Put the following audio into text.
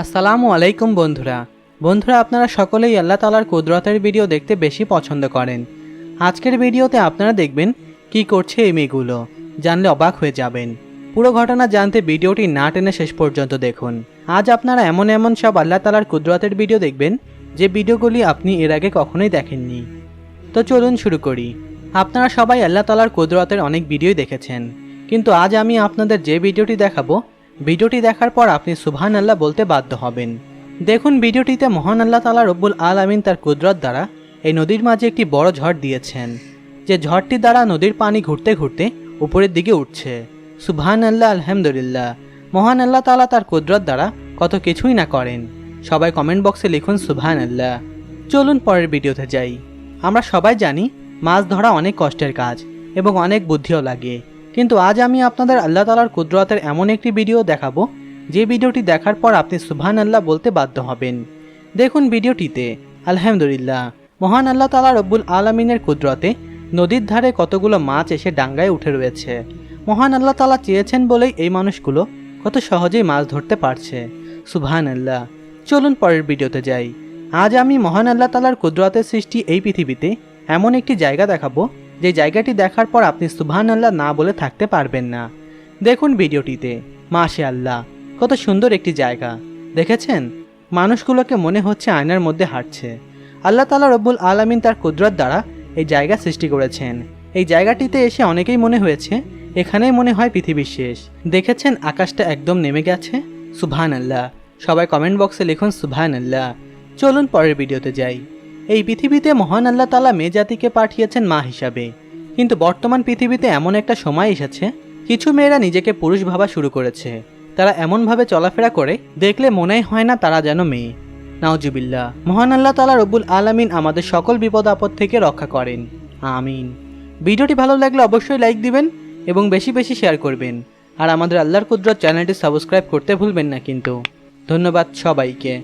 আসসালামু আলাইকুম বন্ধুরা আপনারা সকলেই আল্লাহ তাআলার কুদরতের ভিডিও দেখতে বেশি পছন্দ করেন। আজকের ভিডিওতে আপনারা দেখবেন কি করছে এই মেয়েগুলো, জানলে অবাক হয়ে যাবেন। পুরো ঘটনা জানতে ভিডিওটি না টেনে শেষ পর্যন্ত দেখুন। আজ আপনারা এমন সব আল্লাহ তাআলার কুদরতের ভিডিও দেখবেন যে ভিডিওগুলি আপনি এর আগে কখনোই দেখেননি। তো চলুন শুরু করি। আপনারা সবাই আল্লাহ তাআলার কুদরতের অনেক ভিডিওই দেখেছেন, কিন্তু আজ আমি আপনাদের যে ভিডিওটি দেখাবো, ভিডিওটি দেখার পর আপনি সুবহানাল্লাহ বলতে বাধ্য হবেন। দেখুন, ভিডিওটিতে মহান আল্লাহ তাআলা রব্বুল আলামিন তার কুদরত দ্বারা এই নদীর মাঝে একটি বড় ঝড় দিয়েছেন, যে ঝড়টি দ্বারা নদীর পানি ঘুরতে ঘুরতে উপরের দিকে উঠছে। সুবহানাল্লাহ, আলহামদুলিল্লাহ। মহান আল্লাহ তাআলা তার কুদরত দ্বারা কত কিছুই না করেন। সবাই কমেন্ট বক্সে লিখুন সুবহানাল্লাহ। চলুন পরের ভিডিওতে যাই। আমরা সবাই জানি মাছ ধরা অনেক কষ্টের কাজ এবং অনেক বুদ্ধিও লাগে, কিন্তু আজ আমি আপনাদের আল্লাহ তাআলার কুদরতের এমন একটি ভিডিও দেখাবো যে ভিডিওটি দেখার পর আপনি সুবহানাল্লাহ বলতে বাধ্য হবেন। দেখুন ভিডিওটিতে। আলহামদুলিল্লাহ, মহান আল্লাহ তাআলা রব্বুল আলামিনের কুদরতে নদীর ধারে কতগুলো মাছ এসে ডাঙ্গায় উঠে রয়েছে। মহান আল্লাহ তাআলা চেয়েছেন বলেই এই মানুষগুলো কত সহজেই মাছ ধরতে পারছে। সুবহানাল্লাহ। চলুন পরের ভিডিওতে যাই। আজ আমি মহান আল্লাহ তাআলার কুদরতের সৃষ্টি এই পৃথিবীতে এমন একটি জায়গা দেখাবো যে জায়গাটি দেখার পর আপনি সুবহানাল্লাহ না বলে থাকতে পারবেন না। দেখুন ভিডিওটিতে। মাশাআল্লাহ, কত সুন্দর একটি জায়গা। দেখেছেন, মানুষগুলোকে মনে হচ্ছে আয়নার মধ্যে হাঁটছে। আল্লাহ তাআলা রব্বুল আলামিন তার কুদরত দ্বারা এই জায়গা সৃষ্টি করেছেন। এই জায়গাটিতে এসে অনেকেই মনে হয়েছে এখানেই মনে হয় পৃথিবীর শেষ। দেখেছেন আকাশটা একদম নেমে গেছে। সুবহানাল্লাহ। সবাই কমেন্ট বক্সে লিখুন সুবহানাল্লাহ। চলুন পরের ভিডিওতে যাই। এই পৃথিবীতে মহান আল্লাহ তাআলা মেয়ে জাতিকে পাঠিয়েছেন মা হিসাবে, কিন্তু বর্তমান পৃথিবীতে এমন একটা সময় এসেছে কিছু মেয়েরা নিজেকে পুরুষ ভাবা শুরু করেছে। তারা এমনভাবে চলাফেরা করে দেখলে মনেই হয় না তারা যেন মেয়ে। নাউজুবিল্লাহ। মহান আল্লাহ তাআলা রব্বুল আলামিন আমাদের সকল বিপদ আপদ থেকে রক্ষা করেন। আমিন। ভিডিওটি ভালো লাগলে অবশ্যই লাইক দিবেন এবং বেশি বেশি শেয়ার করবেন। আর আমাদের আল্লাহর কুদরত চ্যানেলটি সাবস্ক্রাইব করতে ভুলবেন না কিন্তু। ধন্যবাদ সবাইকে।